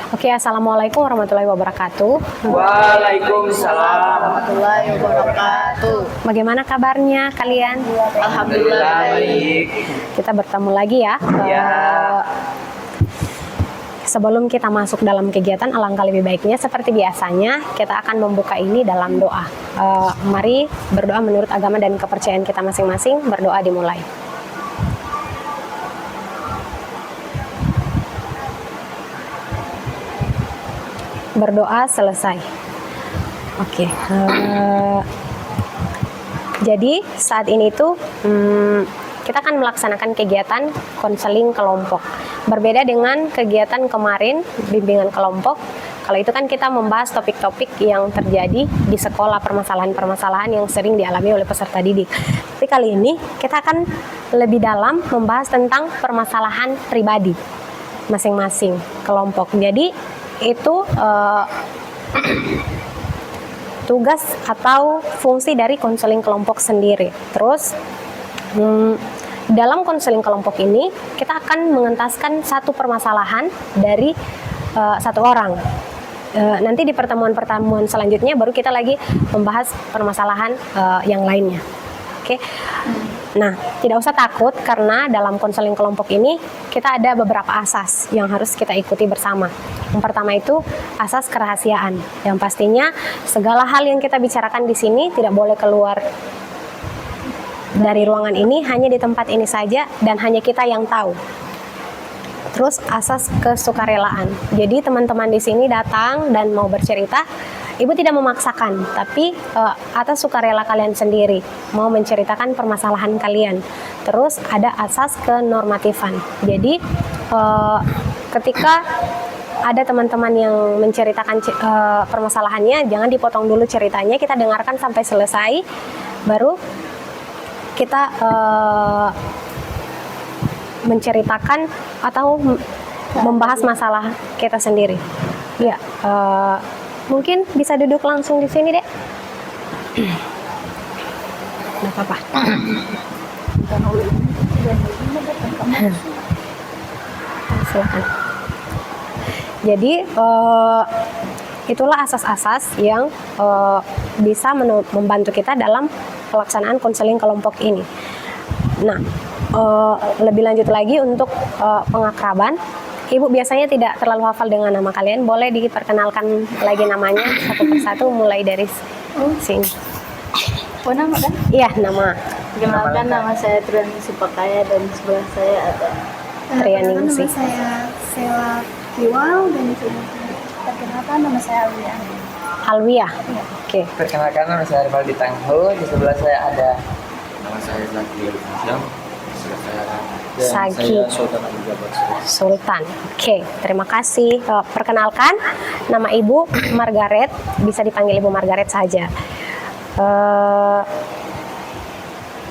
Oke, assalamualaikum warahmatullahi wabarakatuh. Waalaikumsalam warahmatullahi wabarakatuh. Bagaimana kabarnya kalian? Alhamdulillah baik. Kita bertemu lagi ya. Ya. Sebelum kita masuk dalam kegiatan, alangkah lebih baiknya seperti biasanya kita akan membuka ini dalam doa. Mari berdoa menurut agama dan kepercayaan kita masing-masing. Berdoa dimulai. Berdoa selesai. Oke. Jadi saat ini tuh kita akan melaksanakan kegiatan konseling kelompok. Berbeda dengan kegiatan kemarin bimbingan kelompok. Kalau itu kan kita membahas topik-topik yang terjadi di sekolah, permasalahan-permasalahan yang sering dialami oleh peserta didik. Tapi kali ini kita akan lebih dalam membahas tentang permasalahan pribadi masing-masing kelompok. Jadi itu tugas atau fungsi dari konseling kelompok sendiri. Terus dalam konseling kelompok ini kita akan mengentaskan satu permasalahan dari satu orang. Nanti di pertemuan-pertemuan selanjutnya baru kita lagi membahas permasalahan yang lainnya. Oke. Nah, tidak usah takut karena dalam konseling kelompok ini kita ada beberapa asas yang harus kita ikuti bersama. Yang pertama itu asas kerahasiaan. Yang pastinya segala hal yang kita bicarakan di sini tidak boleh keluar dari ruangan ini, hanya di tempat ini saja dan hanya kita yang tahu. Terus asas kesukarelaan. Jadi teman-teman di sini datang dan mau bercerita, Ibu tidak memaksakan, tapi atas sukarela kalian sendiri mau menceritakan permasalahan kalian. Terus ada asas kenormatifan. Jadi ketika ada teman-teman yang menceritakan permasalahannya, jangan dipotong dulu ceritanya, kita dengarkan sampai selesai, baru kita menceritakan atau membahas masalah kita sendiri. Ya. Mungkin bisa duduk langsung di sini, Dek. Nggak apa-apa. Silakan. Jadi itulah asas-asas yang bisa membantu kita dalam pelaksanaan konseling kelompok ini. Nah, lebih lanjut lagi untuk pengakraban. Ibu biasanya tidak terlalu hafal dengan nama kalian. Boleh diperkenalkan lagi namanya satu persatu mulai dari sini. Oh, nama kan? Iya, nama. Kenalkan, nama saya Trianingsi Pakaya dan sebelah saya ada Trianingsi. Nama saya Sela Kiwal dan perkenalkan nama saya Alwia. Alwia. Iya. Oke. Perkenalkan, nama saya Rivaldi Tangho. Di sebelah saya ada Nama saya Zaki Al-Fazam. Sagi Saya Sultan Abu Jabar. Sultan. Oke, terima kasih. Perkenalkan, nama Ibu Margaret. Bisa dipanggil Ibu Margaret saja.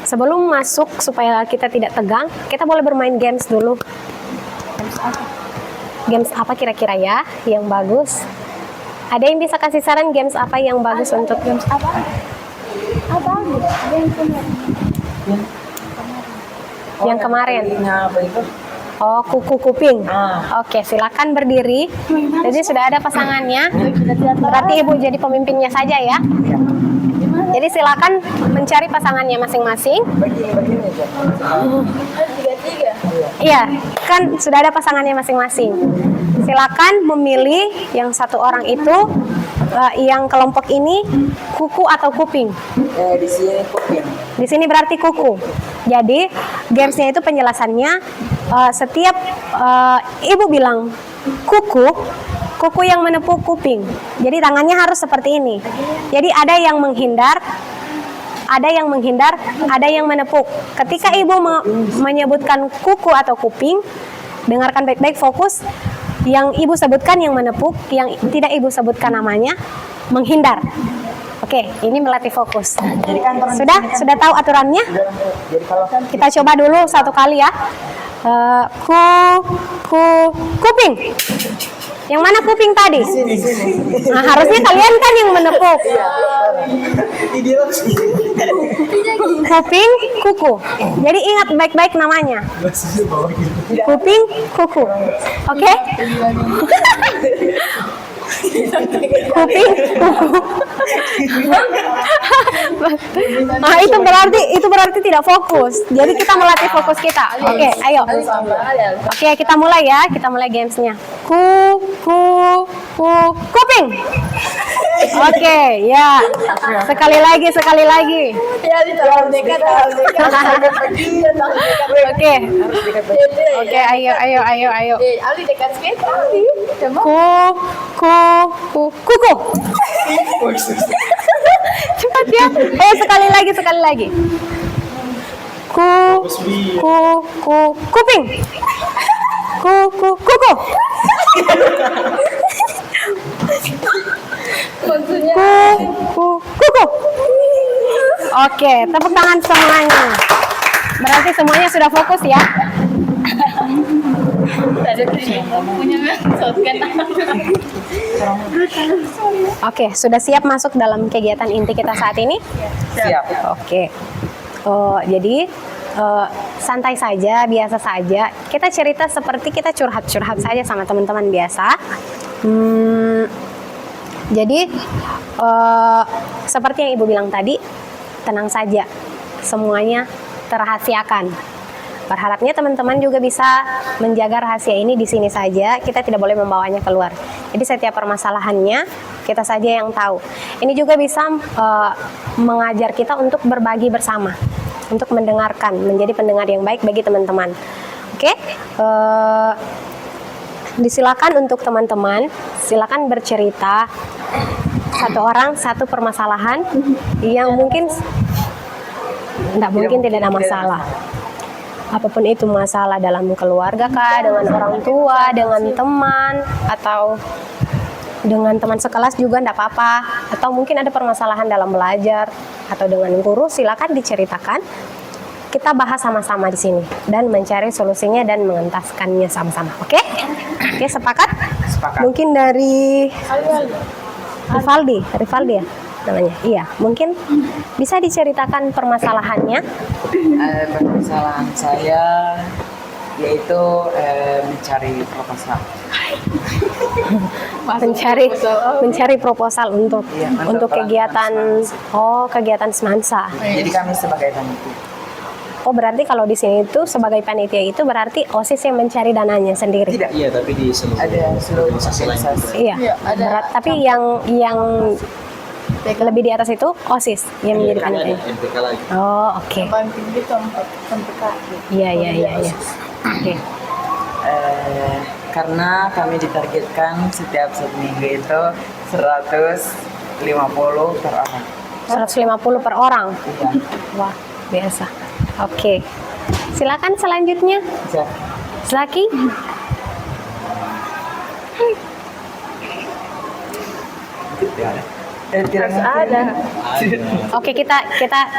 Sebelum masuk supaya kita tidak tegang, kita boleh bermain games dulu. Games apa kira-kira ya yang bagus? Ada yang bisa kasih saran games apa yang bagus untuk games apa? Yang kemarin. apa itu? Oh, kuku kuping. Oke, silakan berdiri. Jadi sudah ada pasangannya. Berarti Ibu jadi pemimpinnya saja ya. Jadi silakan mencari pasangannya masing-masing. Begini aja. Iya, kan sudah ada pasangannya masing-masing. Silakan memilih yang satu orang itu, yang kelompok ini kuku atau kuping. Di sini kuping. Di sini berarti kuku. Jadi gamesnya itu penjelasannya setiap Ibu bilang kuku yang menepuk kuping. Jadi tangannya harus seperti ini. Jadi ada yang menghindar, ada yang menepuk. Ketika Ibu menyebutkan kuku atau kuping, dengarkan baik-baik, fokus. Yang Ibu sebutkan yang menepuk, yang tidak Ibu sebutkan namanya menghindar. Oke, ini melatih fokus. Sudah tahu aturannya? Kita coba dulu satu kali ya. Kuping. Yang mana kuping tadi? Nah, harusnya kalian kan yang menepuk. Kuping, kuku. Jadi ingat baik-baik namanya. Kuping, kuku. Oke? Kuping, kuku. Ah, itu berarti tidak fokus. Jadi kita melatih fokus kita. Oke, ayo. Oke, kita mulai ya. Kita mulai gamesnya. Kuping. Oke, ya. Sekali lagi. Oke. Oke, ayo. Ali dekat sekali. Kuku. Cepat ya. Sekali lagi. Kuping. Kuku. Kuku. Oke, tepuk tangan semuanya. Berarti semuanya sudah fokus ya. Oke, sudah siap masuk dalam kegiatan inti kita saat ini? Siap. Oke. Jadi santai saja, biasa saja. Kita cerita seperti kita curhat saja sama teman-teman biasa. Jadi seperti yang Ibu bilang tadi, tenang saja, semuanya terahasiakan. Berharapnya teman-teman juga bisa menjaga rahasia ini di sini saja. Kita tidak boleh membawanya keluar. Jadi setiap permasalahannya kita saja yang tahu. Ini juga bisa mengajar kita untuk berbagi bersama, untuk mendengarkan, menjadi pendengar yang baik bagi teman-teman. Oke? Disilakan untuk teman-teman, silakan bercerita satu orang satu permasalahan yang mungkin tidak ada masalah. Apapun itu, masalah dalam keluarga kah, dengan orang tua, dengan teman, atau dengan teman sekelas juga tidak apa-apa, atau mungkin ada permasalahan dalam belajar atau dengan guru, silakan diceritakan. Kita bahas sama-sama di sini dan mencari solusinya dan mengentaskannya sama-sama. Oke? Oke, sepakat? Sepakat. Mungkin dari Rivaldi ya namanya. Iya, mungkin bisa diceritakan permasalahannya. Permasalahan saya yaitu mencari proposal. mencari proposal untuk Iya, untuk kegiatan kegiatan semansa. Jadi kami sebagai panitia. Oh, berarti kalau di sini itu sebagai panitia itu berarti OSIS yang mencari dananya sendiri. Tidak. Iya, tapi di seluruh Ada seluruh organisasi lain juga. Iya. Tapi yang lebih di atas itu OSIS yang menjadi panitia. MPK lagi. Oh, oke. Banting gitu sampai kaki. Iya. Oke. Karena kami ditargetkan setiap 1 minggu itu 150 per orang. 150 per orang. Iya. Wah, biasa. Oke. Silakan selanjutnya. Bisa. Zaki. Tidak Ada. Oke, kita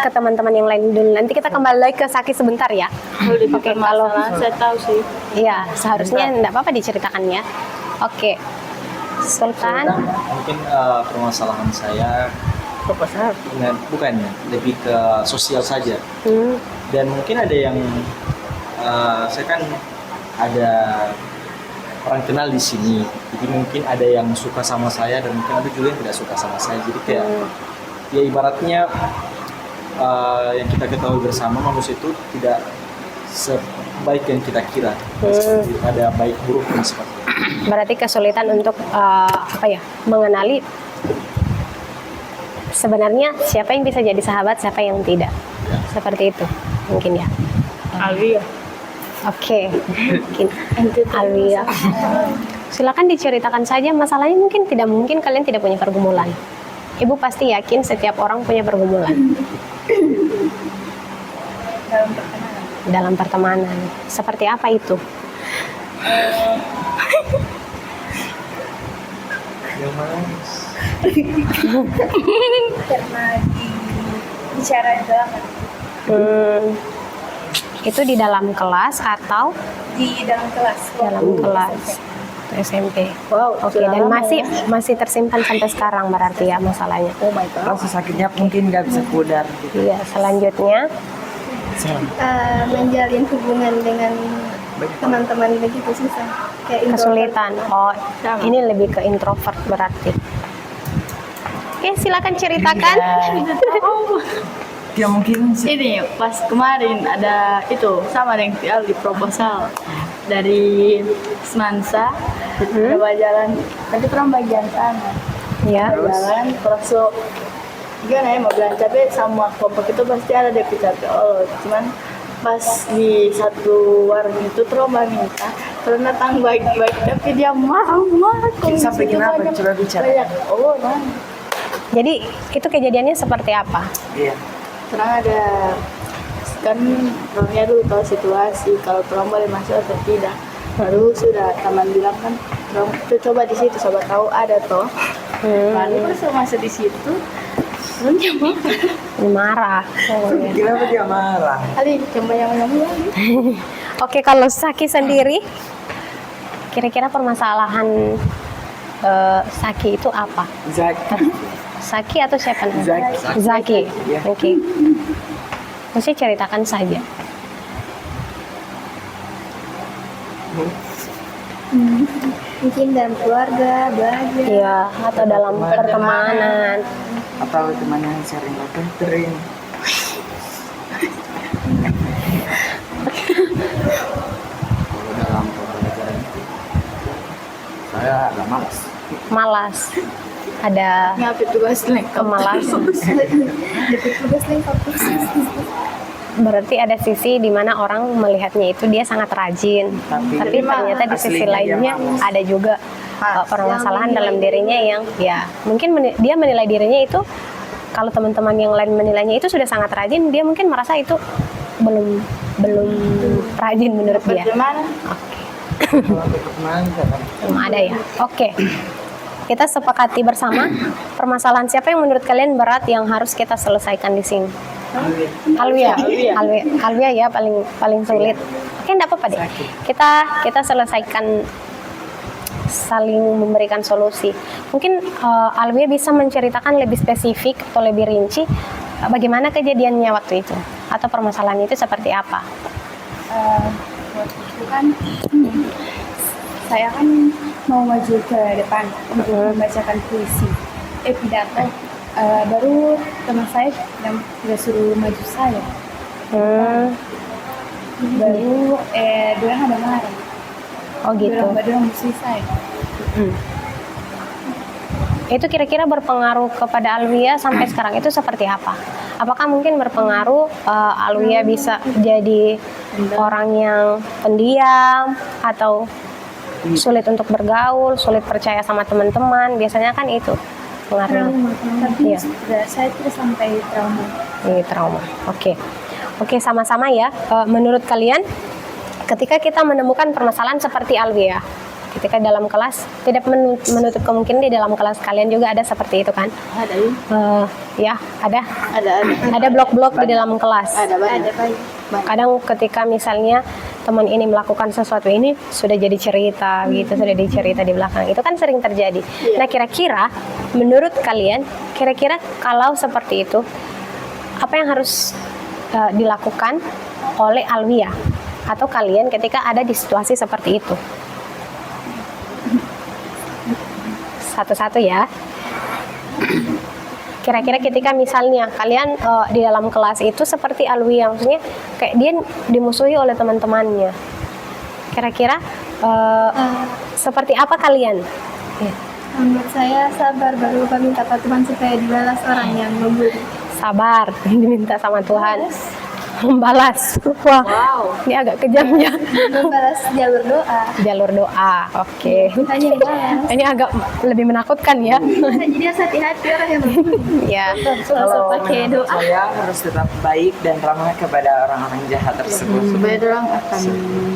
ke teman-teman yang lain dulu. Nanti kita kembali lagi ke Saki sebentar ya. Oke, kalau Saya tahu sih. iya, seharusnya enggak apa-apa diceritakan ya. Oke. Sultan. Mungkin permasalahan saya bukannya lebih ke sosial saja. Dan mungkin ada yang saya kan ada orang kenal di sini, jadi mungkin ada yang suka sama saya dan mungkin ada juga yang tidak suka sama saya. Jadi kayak ya ibaratnya yang kita ketahui bersama, manusia itu tidak sebaik yang kita kira. Ada baik buruknya seperti itu. Berarti kesulitan untuk mengenali sebenarnya siapa yang bisa jadi sahabat, siapa yang tidak. Seperti itu mungkin ya. Ali ya. Oke. Mungkin Alwia. Silakan diceritakan saja masalahnya. Mungkin kalian tidak punya pergumulan. Ibu pasti yakin setiap orang punya pergumulan. Dalam pertemanan. Seperti apa itu? Yang mana? Karena bicara dalam Itu di dalam kelas atau di dalam kelas. dalam kelas? SMP. Wow, Oke, sudah dan lama masih tersimpan sampai sekarang berarti ya masalahnya. Oh my god. Rasa sakitnya mungkin nggak bisa pudar gitu. Iya, selanjutnya Menjalin hubungan dengan teman-teman begitu susah. Kayak introvert. kesulitan. Oh, Sama. ini lebih ke introvert berarti. Oke, silakan ceritakan. Ya mungkin Ini pas kemarin ada itu sama dengan Tial di proposal dari Semansa, ada jalan, tapi orang bagian sana. Ya. Jalan terus gimana ya mau bilang capek sama kelompok itu pasti ada deh capek. Oh, cuman pas di satu warung itu Troma minta terus datang baik-baik tapi dia marah-marah kok Sampai gitu kenapa? banyak. Coba bicara. Banyak. Oh, nah. Jadi itu kejadiannya seperti apa? iya. Terang ada kan orangnya dulu tahu situasi kalau terang boleh masuk atau tidak. Baru sudah teman bilang kan terang tuh coba di situ coba tahu ada toh. Lalu pas masuk di situ terus dia Marah. Oh, ya. Kenapa dia marah? kali coba yang lagi. Oke, kalau Saki sendiri, kira-kira permasalahan Saki itu apa? Zaki. Saki atau siapa namanya? Zaki. Zaki. Iya. Oke. Mesti ceritakan saja. Mungkin dalam keluarga, belajar. Iya, atau dalam pertemanan. Atau teman yang sering catering. Kalau dalam pembelajaran itu saya agak malas. Malas. Ada Ngapit tugas lengkap. kemalasan. Dapat tugas lengkap. Berarti ada sisi di mana orang melihatnya itu dia sangat rajin, tapi ternyata di sisi aslinya dia lainnya malas. ada juga permasalahan dalam dirinya yang ya mungkin dia menilai dirinya itu, kalau teman-teman yang lain menilainya itu sudah sangat rajin, dia mungkin merasa itu belum rajin menurut dia. Bagaimana? Kalau untuk pertemanan kan. Belum ada ya. Oke. Kita sepakati bersama permasalahan siapa yang menurut kalian berat yang harus kita selesaikan di sini. Alwia ya paling sulit. Oke, enggak apa-apa deh. Kita selesaikan saling memberikan solusi. Mungkin Alwia bisa menceritakan lebih spesifik atau lebih rinci bagaimana kejadiannya waktu itu atau permasalahannya itu seperti apa. Waktu itu kan saya kan mau maju ke depan untuk membacakan puisi, pidato. Baru teman saya tidak suruh maju saya. Baru dia ada marah. Oh gitu. Dia musuh saya. Itu kira-kira berpengaruh kepada Alwia sampai sekarang itu seperti apa? Apakah mungkin berpengaruh Alwia bisa jadi orang yang pendiam atau sulit untuk bergaul, sulit percaya sama teman-teman? Biasanya kan itu pengaruhnya. Tapi Iya. saya tidak sampai trauma. Ini trauma. Oke, sama-sama ya. Menurut kalian, ketika kita menemukan permasalahan seperti Alwia, ketika dalam kelas tidak menutup kemungkinan di dalam kelas kalian juga ada seperti itu kan? Ada Ya, ada. ada Blok-blok di dalam kelas. ada banyak. Kadang ketika misalnya teman ini melakukan sesuatu ini sudah jadi cerita gitu, sudah dicerita di belakang. Itu kan sering terjadi. Iya. Nah, kira-kira menurut kalian, kira-kira kalau seperti itu apa yang harus dilakukan oleh Alwia atau kalian ketika ada di situasi seperti itu? Satu-satu ya. Kira-kira ketika misalnya kalian di dalam kelas itu seperti Alwia, maksudnya kayak dia dimusuhi oleh teman-temannya. Kira-kira seperti apa kalian? Ya. Menurut saya sabar, baru lupa minta Tuhan supaya dibalas orang yang membuli. Sabar, diminta sama Tuhan. Membalas. Wah, Wow. ini agak kejam ya. Membalas jalur doa. Jalur doa. Oke. Hanya dibalas. Ini agak lebih menakutkan ya. Jadi harus hati-hati orang yang membuli. Ya. Langsung pakai menurut doa. saya harus tetap baik dan ramah kepada orang-orang jahat tersebut. Supaya orang akan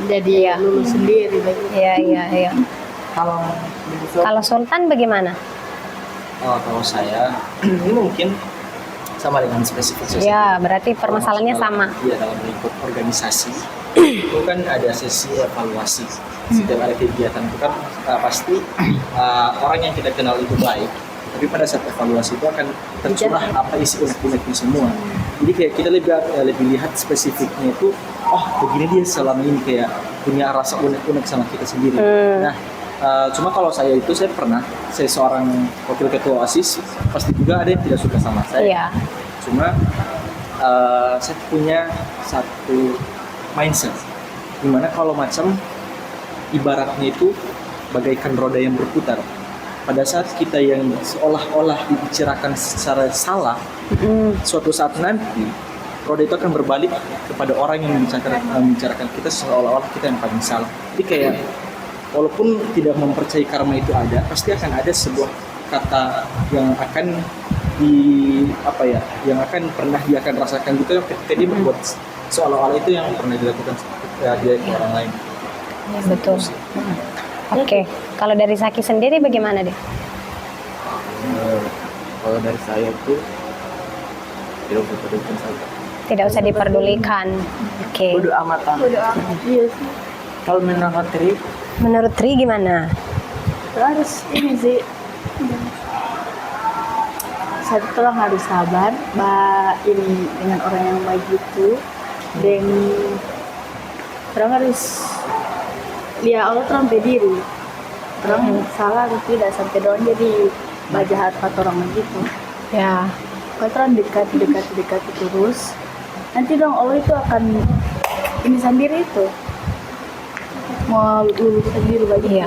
jadi lulus sendiri. Iya. Kalau begitu, Kalau Sultan bagaimana? Kalau saya ini mungkin sama dengan spesifik sosial. Ya, berarti permasalahannya sama. Iya, dalam lingkup organisasi itu kan ada sesi evaluasi. Setiap ada kegiatan itu kan pasti orang yang kita kenal itu baik, tapi pada saat evaluasi itu akan tercurah apa isi unek-uneknya semua. Jadi kayak kita lebih lihat spesifiknya itu, oh begini dia selama ini kayak punya rasa unek-unek sama kita sendiri. Nah, cuma kalau saya pernah, saya seorang wakil ketua OSIS, pasti juga ada yang tidak suka sama saya. Iya. Cuma saya punya satu mindset, dimana kalau macam ibaratnya itu bagaikan roda yang berputar. Pada saat kita yang seolah-olah dibicarakan secara salah, suatu saat nanti roda itu akan berbalik kepada orang yang membicarakan kita seolah-olah kita yang paling salah. Jadi kayak walaupun tidak mempercayai karma itu ada, pasti akan ada sebuah kata yang akan yang akan pernah dia akan rasakan juga ketika dia membuat seolah-olah itu yang pernah dilakukan dia ke orang lain. Ya, betul. Oke, kalau dari Zaki sendiri bagaimana deh? Kalau dari saya itu tidak usah pedulikan saja. Tidak usah diperdulikan. Oke. Bodoh amatan. Iya sih. Kalau menurut Tri, Menurut Tri gimana? Harus ini sih. Satu orang harus sabar, ini dengan orang yang baik itu, dan orang harus Allah terang diri, orang salah atau tidak sampai doang jadi jahat atau orang begitu. Ya. Kalau orang dekat terus, nanti dong Allah itu akan ini sendiri itu mau lulus sendiri bagi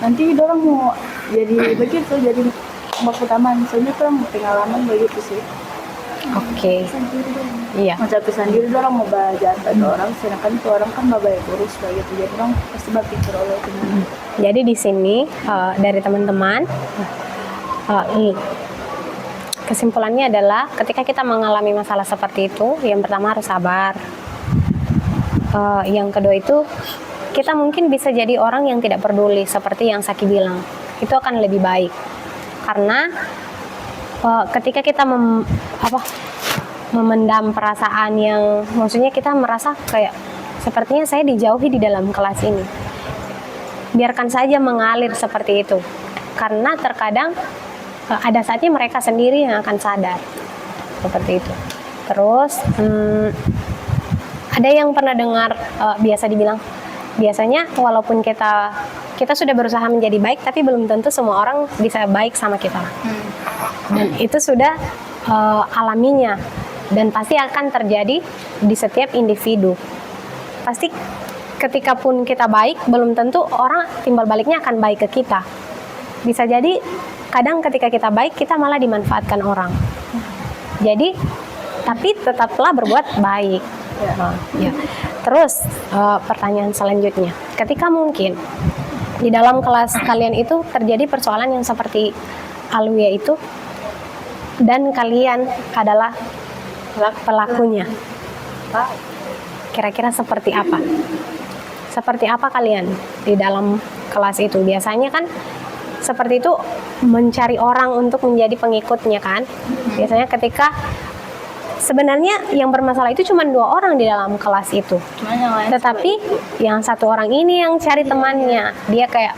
nanti orang mau jadi begitu, jadi maksud aman, soalnya orang pengalaman begitu sih. Oke. Iya. Macam sendiri orang mau jahat pada orang, sedangkan itu orang kan baik urus begitu, jadi orang pasti berpikir Allah itu. Jadi di sini dari teman-teman kesimpulannya adalah ketika kita mengalami masalah seperti itu, yang pertama harus sabar. Yang kedua itu kita mungkin bisa jadi orang yang tidak peduli seperti yang Saki bilang. Itu akan lebih baik. Karena ketika kita memendam perasaan yang maksudnya kita merasa kayak sepertinya saya dijauhi di dalam kelas ini. Biarkan saja mengalir seperti itu. Karena terkadang ada saatnya mereka sendiri yang akan sadar. Seperti itu. Terus ada yang pernah dengar biasanya walaupun kita sudah berusaha menjadi baik, tapi belum tentu semua orang bisa baik sama kita. Dan itu sudah alaminya dan pasti akan terjadi di setiap individu. Pasti ketika pun kita baik, belum tentu orang timbal baliknya akan baik ke kita. Bisa jadi kadang ketika kita baik, kita malah dimanfaatkan orang. Jadi tapi tetaplah berbuat baik. Ya. Terus pertanyaan selanjutnya, ketika mungkin di dalam kelas kalian itu terjadi persoalan yang seperti Alwia itu dan kalian adalah pelakunya, kira-kira seperti apa? Seperti apa kalian di dalam kelas itu? Biasanya kan seperti itu mencari orang untuk menjadi pengikutnya kan? Biasanya ketika sebenarnya yang bermasalah itu cuma 2 orang di dalam kelas itu. Tetapi yang 1 orang ini yang cari temannya. Dia kayak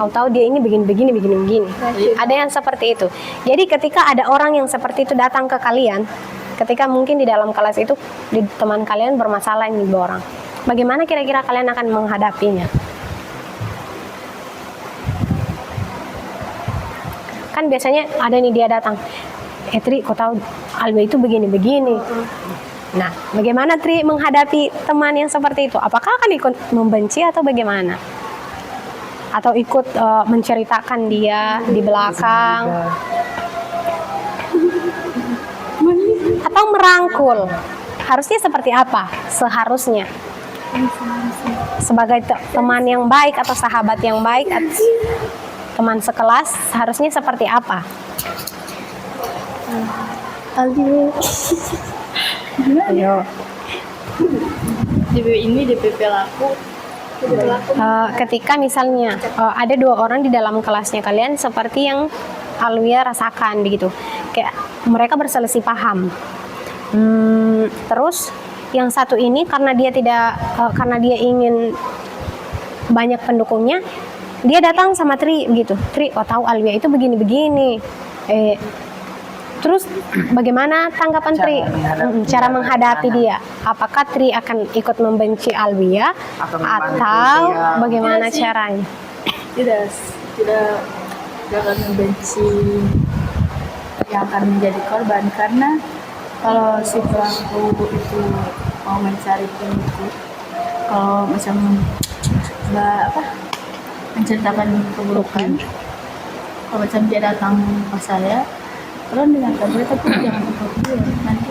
kau tahu dia ini begini. Ada yang seperti itu. Jadi ketika ada orang yang seperti itu datang ke kalian, ketika mungkin di dalam kelas itu di teman kalian bermasalah ini 2 orang. Bagaimana kira-kira kalian akan menghadapinya? Kan biasanya ada nih dia datang, Tri, kau tahu Alwia itu begini. Nah, bagaimana Tri menghadapi teman yang seperti itu? Apakah akan ikut membenci atau bagaimana? Atau ikut menceritakan dia di belakang? Atau merangkul? Harusnya seperti apa? Seharusnya sebagai teman yang baik atau sahabat yang baik, teman sekelas harusnya seperti apa? Ayo. DP pelaku. Ketika misalnya ada 2 orang di dalam kelasnya kalian seperti yang Alwia rasakan begitu, kayak mereka berselisih paham. Terus yang satu ini karena dia tidak karena dia ingin banyak pendukungnya, dia datang sama Tri gitu. Tri, oh tahu Alwia itu begini-begini. Terus bagaimana tanggapan Tri? Cara menghadapi dia? Apakah Tri akan ikut membenci Alwia atau bagaimana caranya? Tidak akan membenci yang akan menjadi korban, karena kalau si pelaku itu mau mencari pengikut, kalau macam menceritakan keburukan, kalau macam dia datang ke saya, orang dengarkan dia tapi jangan ikut dia, nanti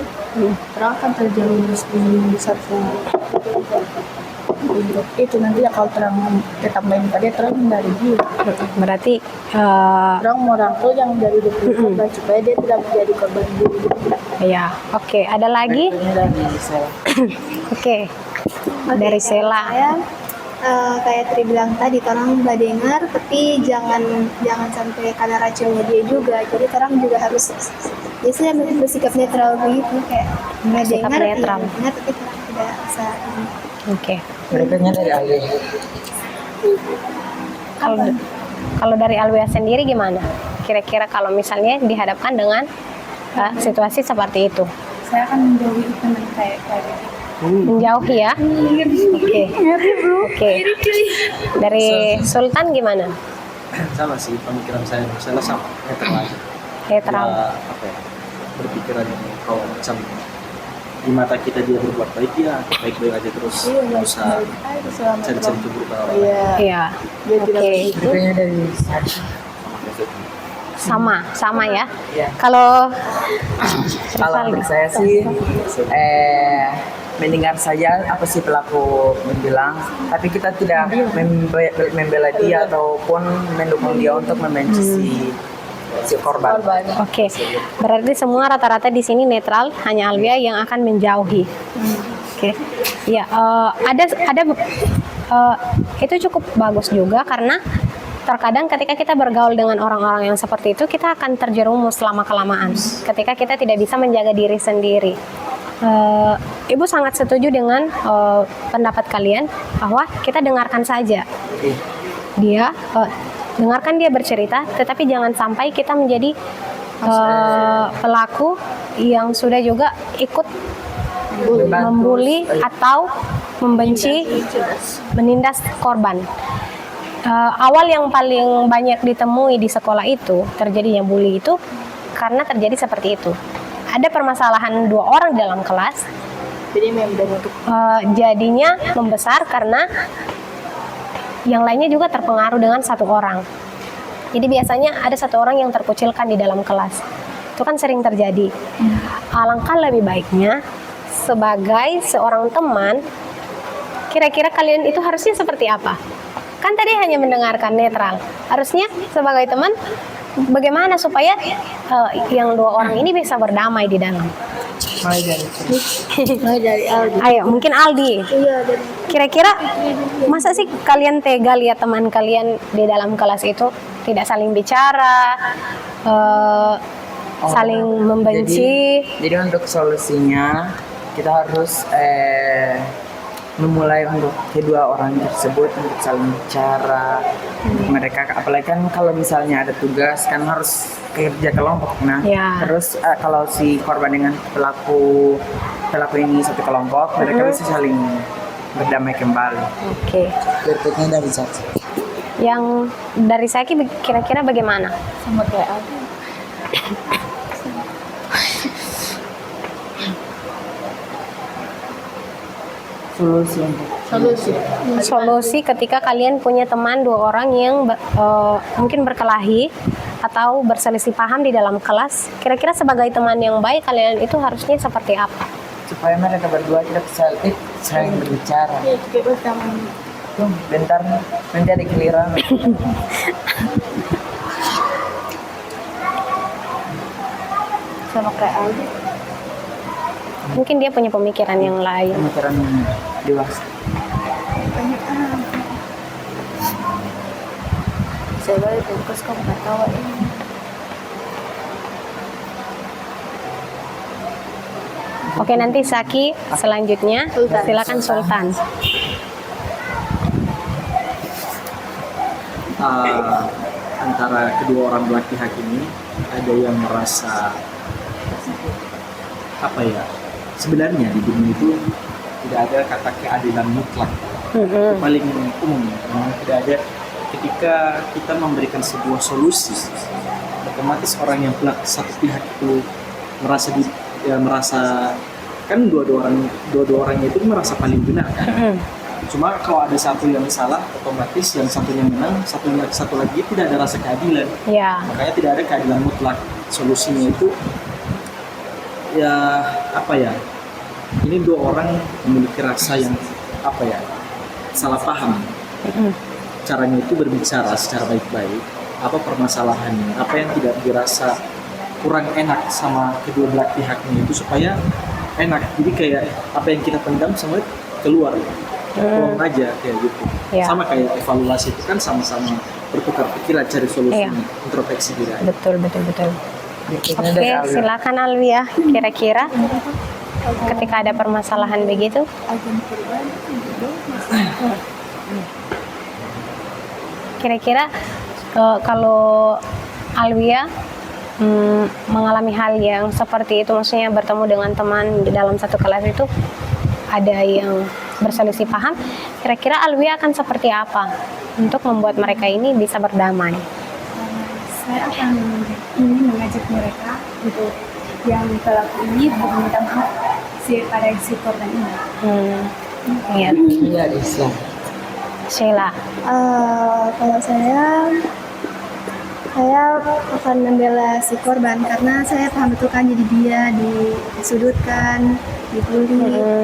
orang akan terjerumus di satu itu, nanti ya kalau terang tetap main pada terang dari dia. Berarti Orang mau rangkul yang dari 20 korban supaya dia tidak menjadi korban diri. ya, oke. Ada lagi? Oke. Dari Sela. Saya kayak Tri bilang tadi, orang dengar tapi jangan sampai karena racunnya dia juga. Jadi orang juga harus biasanya bersikap netral begitu, kayak Sikap dengar netral. dengar tapi orang tidak usah Oke. Mereka dari Alwi. Kalau dari Alwia sendiri gimana? Kira-kira kalau misalnya dihadapkan dengan situasi seperti itu, Saya akan menjauhi teman kayak gitu. menjauhi ya? Oke. Oke. Dari Sultan gimana? Sama sih pemikiran saya sama netral aja. Netral. Ya, apa ya, berpikiran kalau macam di mata kita dia berbuat baik, ya baik-baik aja terus, nggak usah cari-cari keburukan orang lain. Iya. Oke. Mereka dari Sama ya. Iya. Kalau Kalau menurut saya sih mendengar saja apa sih pelaku bilang, tapi kita tidak membela dia ataupun mendukung dia untuk membenci si korban. Oke, berarti semua rata-rata di sini netral, hanya Alwia yang akan menjauhi. Oke, ya ada itu cukup bagus juga karena terkadang ketika kita bergaul dengan orang-orang yang seperti itu, kita akan terjerumus lama kelamaan. Ketika kita tidak bisa menjaga diri sendiri. Ibu sangat setuju dengan pendapat kalian bahwa kita dengarkan saja dia. Dengarkan dia bercerita, tetapi jangan sampai kita menjadi pelaku yang sudah juga ikut membuli atau membenci, menindas korban. Awal yang paling banyak ditemui di sekolah itu, terjadinya bully itu karena terjadi seperti itu. Ada permasalahan 2 orang dalam kelas, jadinya membesar karena yang lainnya juga terpengaruh dengan 1 orang. Jadi biasanya ada 1 orang yang terkucilkan di dalam kelas. Itu kan sering terjadi. Alangkah lebih baiknya sebagai seorang teman, kira-kira kalian itu harusnya seperti apa? Kan tadi hanya mendengarkan netral. Harusnya sebagai teman, bagaimana supaya yang 2 orang ini bisa berdamai di dalam? Mulai dari Aldi. Ayo, mungkin Aldi. Kira-kira masa sih kalian tega lihat teman kalian di dalam kelas itu tidak saling bicara, saling membenci? Jadi untuk solusinya kita harus memulai untuk kedua orang tersebut untuk saling bicara. Mereka apalagi kan kalau misalnya ada tugas kan harus kerja kelompok. Nah, Ya. terus kalau si korban dengan pelaku ini satu kelompok, mereka bisa saling berdamai kembali. Oke. Berikutnya dari Caci. Yang dari Saki kira-kira bagaimana? Sama kayak Aldi. Solusi ketika kalian punya teman 2 orang yang mungkin berkelahi atau berselisih paham di dalam kelas, kira-kira sebagai teman yang baik kalian itu harusnya seperti apa? Supaya mereka berdua tidak saling berbicara. Tuh, bentar nanti ada giliran. Sama kayak Aldi. Mungkin dia punya pemikiran yang lain. Pemikiran dewasa. Saya balik fokus kamu ketawa ini. Oke, nanti Saki selanjutnya. Silakan Sultan. Antara kedua orang belah pihak ini ada yang merasa apa ya, sebenarnya di dunia itu tidak ada kata keadilan mutlak. Itu paling umum, memang tidak ada. Ketika kita memberikan sebuah solusi, otomatis orang yang satu pihak itu merasa kan dua-dua orangnya itu merasa paling benar kan. Cuma kalau ada satu yang salah, otomatis yang satunya menang, satu lagi tidak ada rasa keadilan. Ya. Makanya tidak ada keadilan mutlak. Solusinya itu ya apa ya? Ini dua orang memiliki rasa yang apa ya? Salah paham. Caranya itu berbicara secara baik-baik. Apa permasalahannya? Apa yang tidak dirasa kurang enak sama kedua belah pihaknya itu supaya enak. Jadi kayak apa yang kita pendam semua keluar. Buang aja kayak gitu. Ya. Sama kayak evaluasi itu kan sama-sama bertukar pikiran cari solusinya, Iya. introspeksi diri. Betul. Bikinnya Oke, dari Alwi. silakan Alwi ya. Kira-kira ketika ada permasalahan begitu, kira-kira kalau Alwia mengalami hal yang seperti itu, maksudnya bertemu dengan teman di dalam satu kelas itu ada yang berselisih paham, kira-kira Alwia akan seperti apa untuk membuat mereka ini bisa berdamai? Saya akan ingin mengajak mereka untuk yang pelaku ini meminta maaf pada si korban ini. Iya, Iya, Islam. Sheila. Kalau saya akan membela si korban karena saya paham betul kan, jadi dia disudutkan, dibully,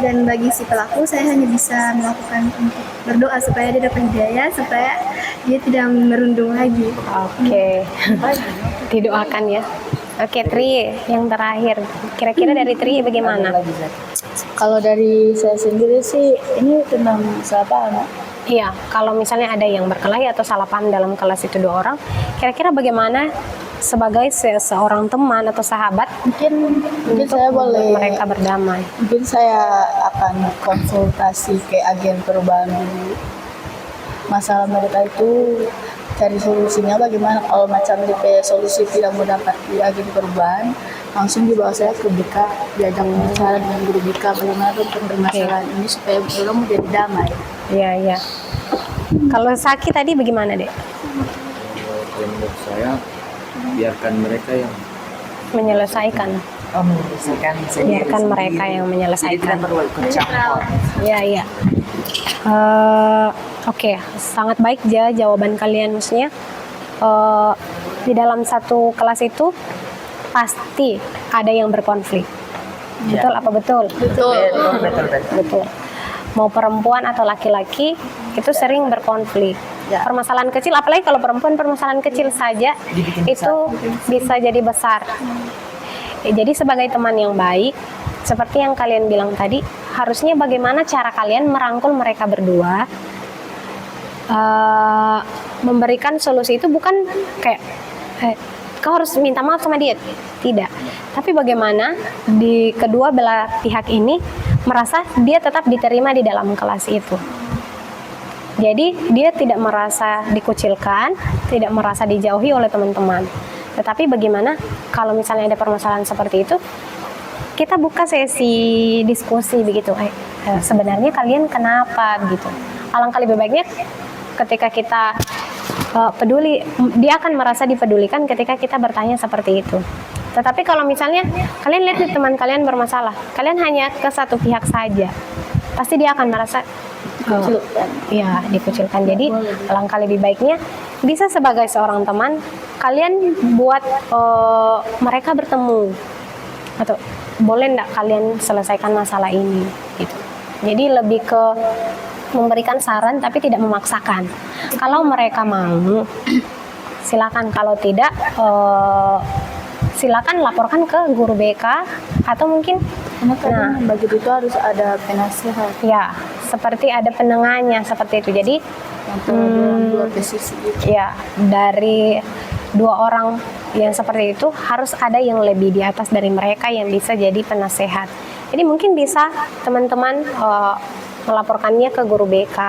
dan bagi si pelaku saya hanya bisa melakukan untuk berdoa supaya dia dapat hidayah, supaya dia tidak merundung lagi. Oke. Didoakan ya. Oke, Tri, yang terakhir. Kira-kira dari Tri bagaimana? Kalau dari saya sendiri sih ini tentang salah paham. Iya, kalau misalnya ada yang berkelahi atau salah paham dalam kelas itu dua orang, kira-kira bagaimana sebagai seorang teman atau sahabat Mungkin untuk saya boleh mereka berdamai? Mungkin saya akan konsultasi ke agen perubahan dulu. Masalah mereka itu cari solusinya bagaimana. Kalau macam DP solusi tidak mau dapat di agen perubahan, langsung dibawa saya ke BK, diajak bicara dengan guru BK bagaimana tentang permasalahan ini supaya mereka menjadi damai. Iya. Kalau Saki tadi bagaimana, Dek? Kalau menurut saya biarkan mereka yang Menyelesaikan. Menyelesaikan sendiri. Biarkan mereka yang Jadi menyelesaikan. tidak perlu ikut campur. Iya. Oke, sangat baik ya jawaban kalian. Maksudnya di dalam satu kelas itu pasti ada yang berkonflik. Iya. Betul apa betul? Betul. Mau perempuan atau laki-laki itu sering berkonflik. Ya. Permasalahan kecil, apalagi kalau perempuan, permasalahan kecil saja Dibikin itu bisa jadi besar. Jadi sebagai teman yang baik, seperti yang kalian bilang tadi, harusnya bagaimana cara kalian merangkul mereka berdua, memberikan solusi itu bukan kayak kau harus minta maaf sama dia, tidak. Tapi bagaimana di kedua belah pihak ini merasa dia tetap diterima di dalam kelas itu. Jadi dia tidak merasa dikucilkan, tidak merasa dijauhi oleh teman-teman. Tetapi bagaimana kalau misalnya ada permasalahan seperti itu, kita buka sesi diskusi begitu. Sebenarnya kalian kenapa begitu? Alangkah lebih baiknya ketika kita peduli, dia akan merasa dipedulikan ketika kita bertanya seperti itu. Tetapi kalau misalnya kalian lihat nih teman kalian bermasalah, kalian hanya ke satu pihak saja, pasti dia akan merasa dikucilkan. Jadi alangkah lebih baiknya bisa sebagai seorang teman kalian buat mereka bertemu, atau boleh enggak kalian selesaikan masalah ini gitu. Jadi lebih ke memberikan saran tapi tidak memaksakan. Kalau mereka mau silakan, kalau tidak silakan laporkan ke guru BK atau mungkin Karena kadang bagi itu harus ada penasehat ya seperti ada penengahnya seperti itu. Jadi yang dua posisi gitu. ya dari dua orang yang seperti itu harus ada yang lebih di atas dari mereka yang bisa jadi penasehat. Jadi mungkin bisa teman-teman melaporkannya ke guru BK.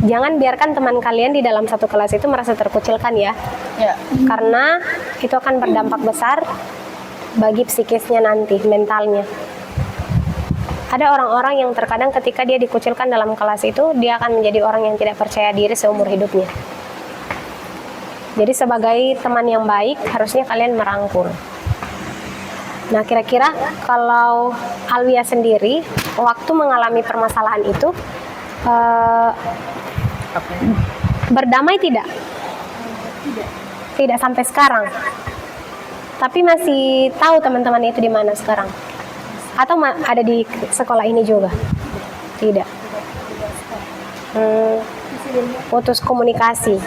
Jangan biarkan teman kalian di dalam satu kelas itu merasa terkucilkan ya. Ya. Karena itu akan berdampak besar bagi psikisnya nanti, mentalnya. Ada orang-orang yang terkadang ketika dia dikucilkan dalam kelas itu, dia akan menjadi orang yang tidak percaya diri seumur hidupnya. Jadi sebagai teman yang baik, harusnya kalian merangkul. Nah, kira-kira kalau Alwia sendiri, waktu mengalami permasalahan itu, berdamai tidak? Tidak sampai sekarang. Tapi masih tahu teman-teman itu di mana sekarang? Atau ada di sekolah ini juga? Tidak. Putus komunikasi.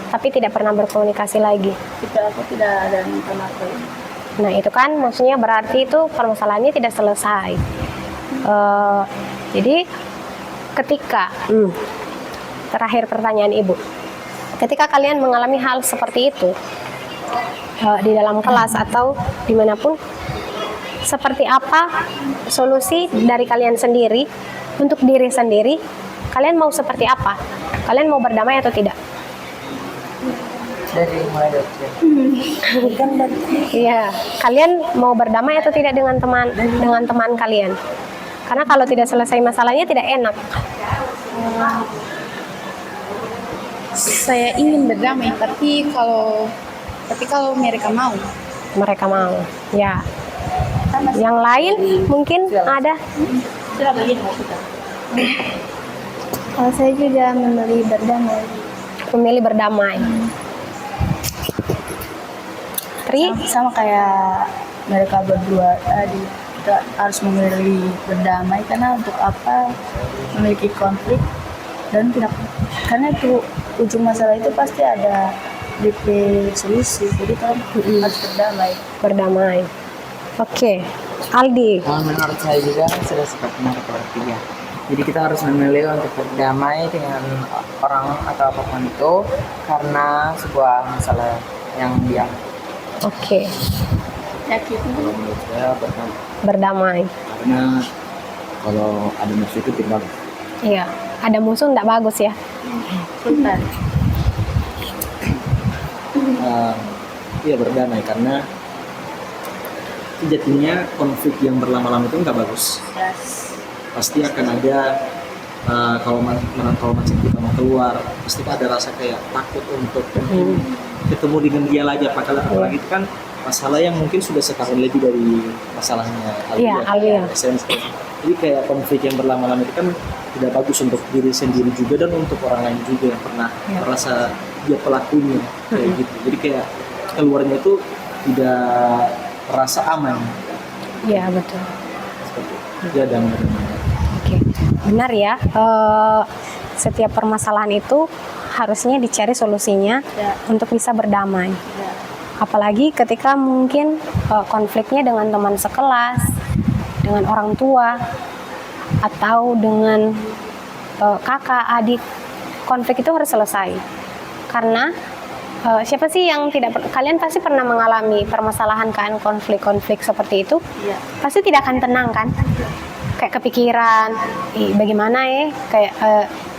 Tapi tidak pernah berkomunikasi lagi. Aku tidak ada yang pernah tahu. Nah, itu kan maksudnya berarti itu permasalahannya tidak selesai. Jadi ketika terakhir pertanyaan Ibu, ketika kalian mengalami hal seperti itu di dalam kelas atau dimanapun, seperti apa solusi dari kalian sendiri untuk diri sendiri? Kalian mau seperti apa? Kalian mau berdamai atau tidak? Dari mulai dari Iya, kalian mau berdamai atau tidak dengan teman kalian? Karena kalau tidak selesai masalahnya tidak enak. Saya ingin berdamai, tapi kalau mereka mau. Mereka mau, ya. Yang lain mungkin ada. Kalau saya juga memilih berdamai. Memilih berdamai. Tri, Sama kayak mereka berdua tadi, kita harus memilih berdamai karena untuk apa memiliki konflik dan tidak, karena itu ujung masalah itu pasti ada DP solusi, jadi kan harus berdamai. Oke. Aldi, menurut saya juga sudah seperti nomor 3. Jadi kita harus memilih untuk berdamai dengan orang atau apapun itu karena sebuah masalah yang dia. oke. Kalau menurut saya Berdamai. karena kalau ada musuh itu tidak bagus. Iya, ada musuh enggak bagus ya. Sultan. Iya, berdamai karena sejatinya konflik yang berlama-lama itu nggak bagus. Pasti akan ada kalau macam kita mau keluar, pasti ada rasa kayak takut untuk ketemu dengan dia lagi, apalagi itu kan masalah yang mungkin sudah setahun lebih dari masalahnya Iya, Alwia. Jadi kayak konflik yang berlama-lama itu kan tidak bagus untuk diri sendiri juga dan untuk orang lain juga yang pernah merasa dia pelakunya kayak gitu. Jadi kayak keluarnya itu tidak merasa aman. Iya, betul. Seperti itu. Ya, damai. Oke, benar ya. Setiap permasalahan itu harusnya dicari solusinya untuk bisa berdamai. Apalagi ketika mungkin konfliknya dengan teman sekelas, dengan orang tua, atau dengan kakak, adik, konflik itu harus selesai. Karena siapa sih yang tidak, kalian pasti pernah mengalami permasalahan kan, konflik-konflik seperti itu, pasti tidak akan tenang kan? Kayak kepikiran, bagaimana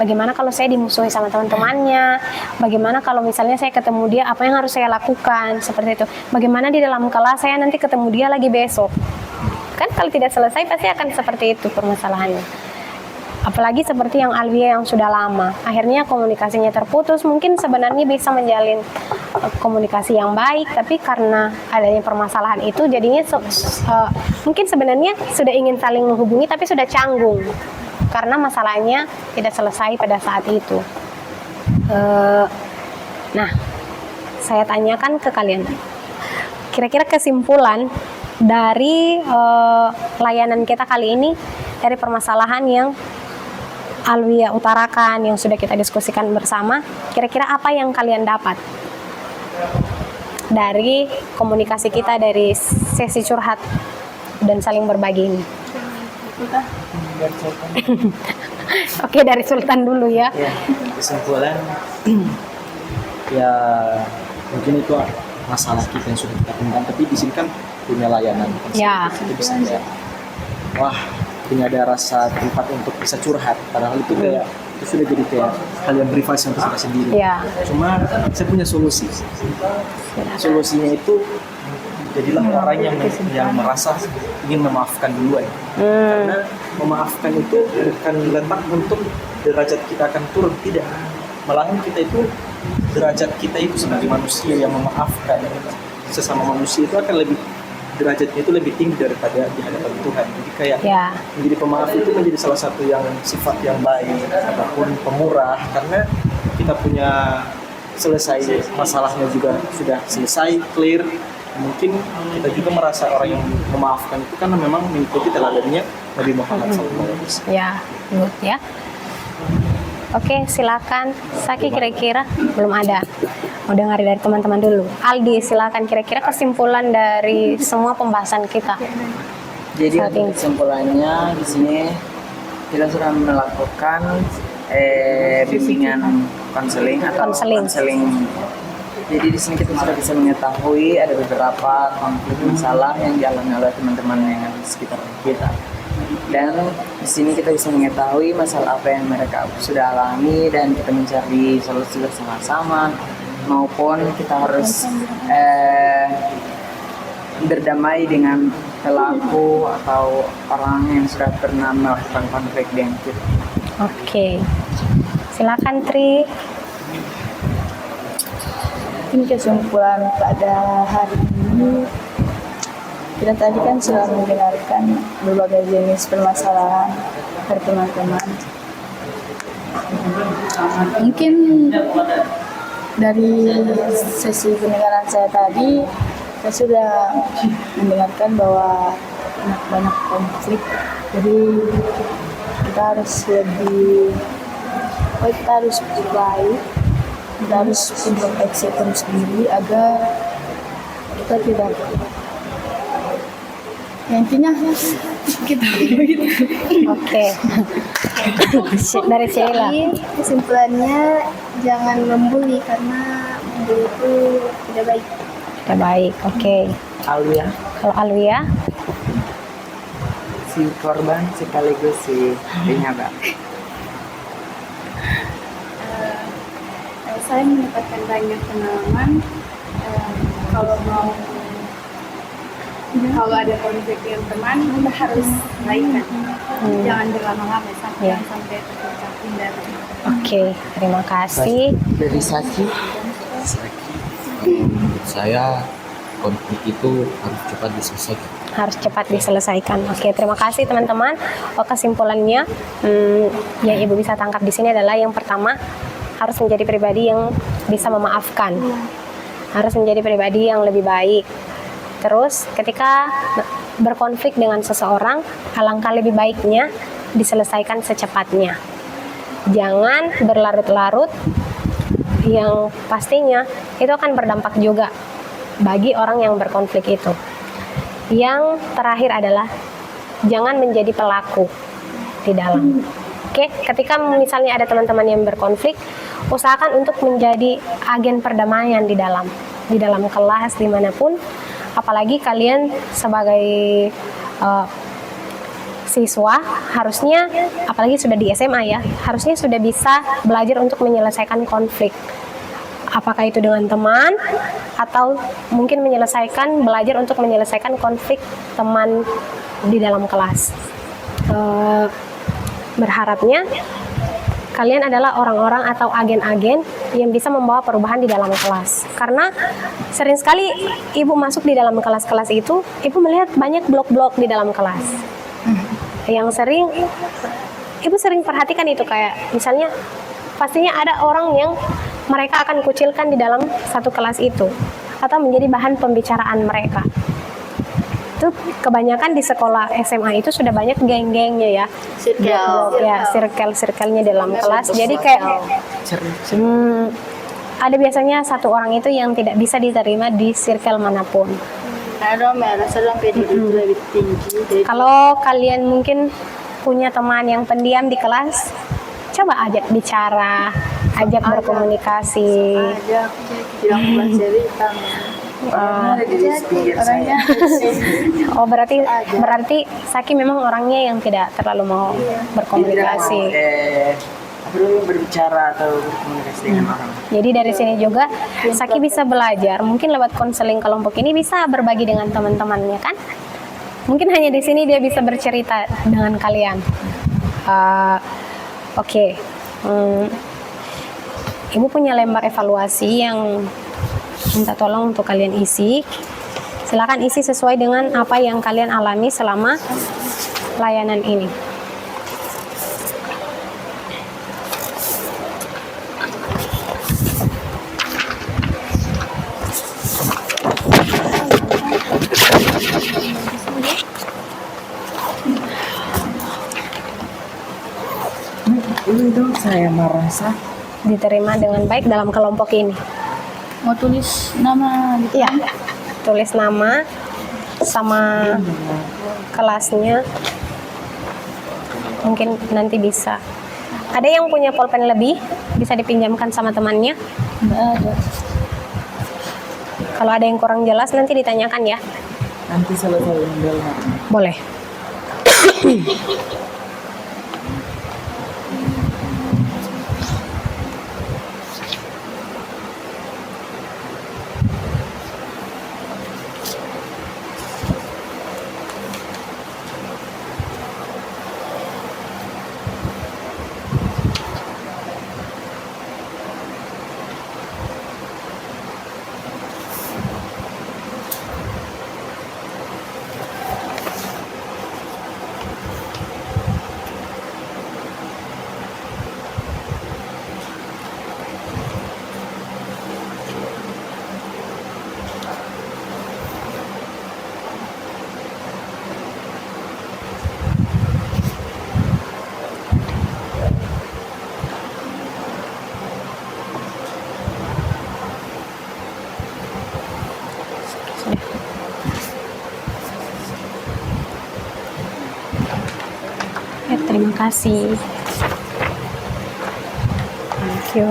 bagaimana kalau saya dimusuhi sama teman-temannya, bagaimana kalau misalnya saya ketemu dia, apa yang harus saya lakukan, seperti itu. Bagaimana di dalam kelas saya nanti ketemu dia lagi besok, kan kalau tidak selesai pasti akan seperti itu permasalahannya. Apalagi seperti yang Alwia yang sudah lama, akhirnya komunikasinya terputus. Mungkin sebenarnya bisa menjalin komunikasi yang baik, tapi karena adanya permasalahan itu jadinya mungkin sebenarnya sudah ingin saling menghubungi tapi sudah canggung karena masalahnya tidak selesai pada saat itu. Nah, saya tanyakan ke kalian, kira-kira kesimpulan dari layanan kita kali ini, dari permasalahan yang Alwia utarakan, yang sudah kita diskusikan bersama, kira-kira apa yang kalian dapat dari komunikasi kita, dari sesi curhat dan saling berbagi ini? Oke, dari Sultan dulu ya. kesimpulan ya mungkin itu masalah kita yang sudah kita pendam, tapi di sini kan punya layanan. Ya. Itu bisa kayak, wah ini ada rasa tempat untuk bisa curhat, padahal itu kayak itu sudah jadi kayak hal yang privasi untuk kita sendiri. Ya. Cuma saya punya solusi. Solusinya itu jadilah orang yang merasa ingin memaafkan duluan. Karena memaafkan itu bukan letak untuk derajat kita akan turun, tidak. Malahan kita itu derajat kita itu sebagai manusia yang memaafkan sesama manusia itu akan lebih derajatnya itu lebih tinggi daripada di hadapan Tuhan. Jadi kayak menjadi pemaaf itu menjadi salah satu yang sifat yang baik ataupun pemurah, karena kita punya selesai masalahnya juga sudah selesai, clear. Mungkin kita juga merasa orang yang memaafkan itu karena memang mengikuti teladannya Nabi Muhammad SAW. Ya, good ya. Oke, silakan. Saki kira-kira belum ada. Mau dengar dari teman-teman dulu. Aldi, silakan kira-kira kesimpulan dari semua pembahasan kita. Jadi Saat ini. kesimpulannya di sini kita sudah melakukan bimbingan konseling atau konseling. Jadi di sini kita sudah bisa mengetahui ada beberapa konflik masalah yang dialami oleh teman-teman yang ada di sekitar kita. Dan di sini kita bisa mengetahui masalah apa yang mereka sudah alami dan kita mencari solusi bersama-sama, maupun kita harus berdamai dengan pelaku atau orang yang sudah pernah melakukan konflik dengan kita. Oke. Silakan Tri. Ini kesimpulan pada hari ini, kita tadi kan sudah mendengarkan berbagai jenis permasalahan dari teman-teman. Mungkin dari sesi pendengaran saya tadi, saya sudah mendengarkan bahwa banyak konflik. Jadi kita harus lebih baik, kita harus introspeksi terus diri agar kita tidak, ya intinya kita begitu. Oke. Dari Sheila. Jadi kesimpulannya jangan membuli karena membuli itu tidak baik. Tidak baik. Oke. Alwia, Kalau Alwia, si korban sekaligus si penyabak. Saya mendapatkan banyak pengalaman. Kalau ada konflik dengan teman, kita harus baikkan. Jangan berlama-lama sampai terpecah pindah. oke. Terima kasih. Dari Saki, Menurut saya konflik itu harus cepat diselesaikan. Harus cepat diselesaikan. Oke, terima kasih teman-teman. Kesimpulannya yang Ibu bisa tangkap di sini adalah yang pertama, harus menjadi pribadi yang bisa memaafkan. Harus menjadi pribadi yang lebih baik. Terus ketika berkonflik dengan seseorang, alangkah lebih baiknya diselesaikan secepatnya. Jangan berlarut-larut, yang pastinya itu akan berdampak juga bagi orang yang berkonflik itu. Yang terakhir adalah jangan menjadi pelaku di dalam. Oke, ketika misalnya ada teman-teman yang berkonflik, usahakan untuk menjadi agen perdamaian di dalam kelas dimanapun. Apalagi kalian sebagai siswa harusnya, apalagi sudah di SMA ya, harusnya sudah bisa belajar untuk menyelesaikan konflik. Apakah itu dengan teman atau mungkin belajar untuk menyelesaikan konflik teman di dalam kelas. Berharapnya kalian adalah orang-orang atau agen-agen yang bisa membawa perubahan di dalam kelas. Karena sering sekali Ibu masuk di dalam kelas-kelas itu, Ibu melihat banyak blok-blok di dalam kelas. Yang Ibu sering perhatikan itu, kayak misalnya pastinya ada orang yang mereka akan kucilkan di dalam satu kelas itu atau menjadi bahan pembicaraan mereka. Itu kebanyakan di sekolah SMA itu sudah banyak geng-gengnya ya, circle-nya dalam kelas. Jadi kayak ada biasanya satu orang itu yang tidak bisa diterima di circle manapun. lebih tinggi. Kalau kalian mungkin punya teman yang pendiam di kelas, coba ajak bicara, ajak berkomunikasi. Ada bilang buat cerita. Orangnya Oh, berarti Saki memang orangnya yang tidak terlalu mau berkomunikasi. Berbicara atau berkomunikasi dengan orang. Jadi dari sini juga Saki bisa belajar. Mungkin lewat konseling kelompok ini bisa berbagi dengan teman-temannya kan? Mungkin hanya di sini dia bisa bercerita dengan kalian. Oke. Ibu punya lembar evaluasi yang minta tolong untuk kalian isi. Silakan isi sesuai dengan apa yang kalian alami selama layanan ini. Ini dong saya merasa Diterima dengan baik dalam kelompok ini. mau tulis nama gitu. Iya, tulis nama sama kelasnya. Mungkin nanti bisa. Ada yang punya pulpen lebih, bisa dipinjamkan sama temannya. Nggak ada. Kalau ada yang kurang jelas nanti ditanyakan ya. nanti selesai mengambil. Boleh. Ya, terima kasih. Thank you.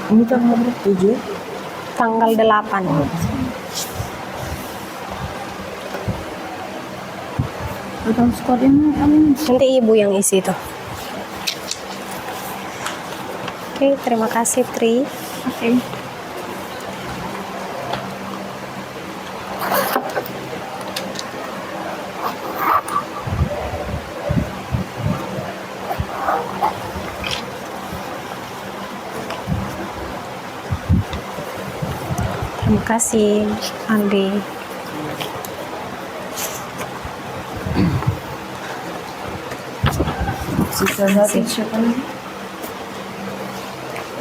Ini tanggal berapa? 7? Tanggal 8. Total skornya Nanti ibu yang isi tuh. Oke, terima kasih Tri. oke. Terima kasih Aldi. Sisa satu siapa lagi?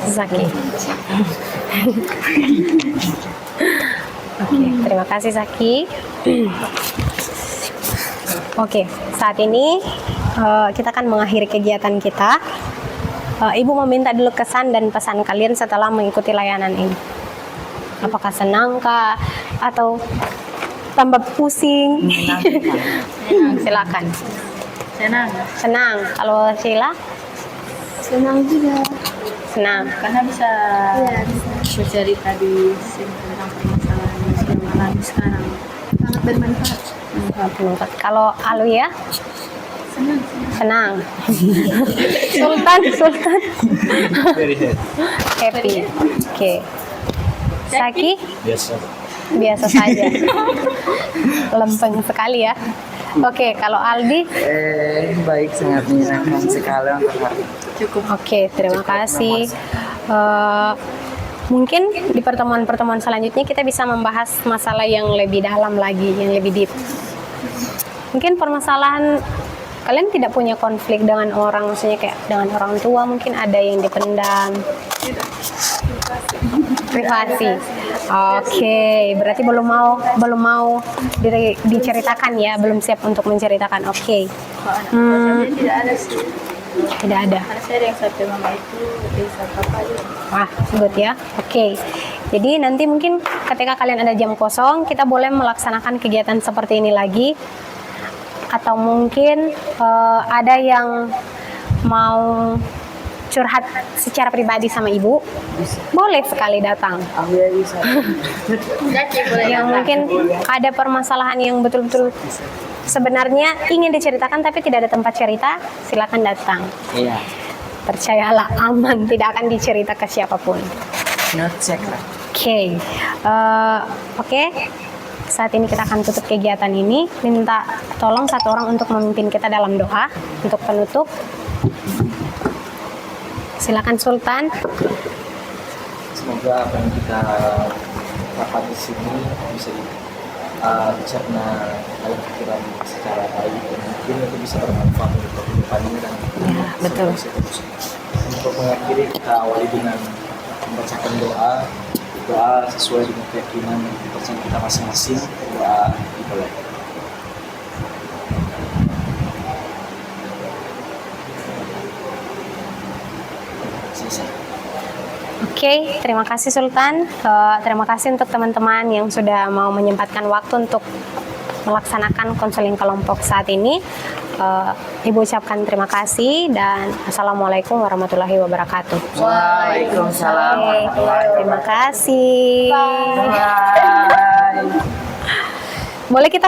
Zaki. Oke, terima kasih Zaki. Oke, saat ini kita akan mengakhiri kegiatan kita. Ibu meminta dulu kesan dan pesan kalian setelah mengikuti layanan ini. Apakah senang kah atau tambah pusing? Silakan. Senang. Senang. Kalau Sheila? Senang juga. Senang. Karena bisa Iya, bisa. bercerita di sini tentang permasalahan yang sedang alami sekarang. Sangat bermanfaat. Bermanfaat. Kalau Alu ya? Senang. Senang. Sultan. Very happy. Happy. Oke. Saki? Biasa. Biasa saja. Lempeng sekali ya. Oke, kalau Aldi? Baik, sangat menyenangkan sekali untuk hari. Oke, terima kasih. Mungkin di pertemuan-pertemuan selanjutnya kita bisa membahas masalah yang lebih dalam lagi, yang lebih deep. Mungkin permasalahan kalian tidak punya konflik dengan orang, maksudnya kayak dengan orang tua mungkin ada yang dipendam. Privasi. Oke, berarti belum mau diceritakan ya, belum siap untuk menceritakan. Oke. Kalau anak saya tidak ada sih. Tidak ada. Karena saya ada yang satu mama itu, ada yang satu papa aja. Wah, good ya. Oke. Jadi nanti mungkin ketika kalian ada jam kosong, kita boleh melaksanakan kegiatan seperti ini lagi. Atau mungkin ada yang mau curhat secara pribadi sama ibu, boleh sekali datang. Aku ya bisa. Yang mungkin ada permasalahan yang betul-betul sebenarnya ingin diceritakan tapi tidak ada tempat cerita, silakan datang. Iya. Percayalah, aman, tidak akan dicerita ke siapapun. Not secret. Oke. Saat ini kita akan tutup kegiatan ini. Minta tolong satu orang untuk memimpin kita dalam doa untuk penutup. Silakan Sultan. Semoga apa yang kita dapat di sini bisa dicerna dalam pikiran secara baik dan mungkin itu bisa bermanfaat untuk kehidupannya dan betul. Untuk mengakhiri kita awali dengan membacakan doa sesuai dengan keyakinan dan kepercayaan kita masing-masing. Doa dimulai. Selesai. Oke, terima kasih Sultan. Terima kasih untuk teman-teman yang sudah mau menyempatkan waktu untuk melaksanakan konseling kelompok saat ini. Ibu ucapkan terima kasih dan Assalamualaikum warahmatullahi wabarakatuh. Waalaikumsalam. Terima kasih. Boleh kita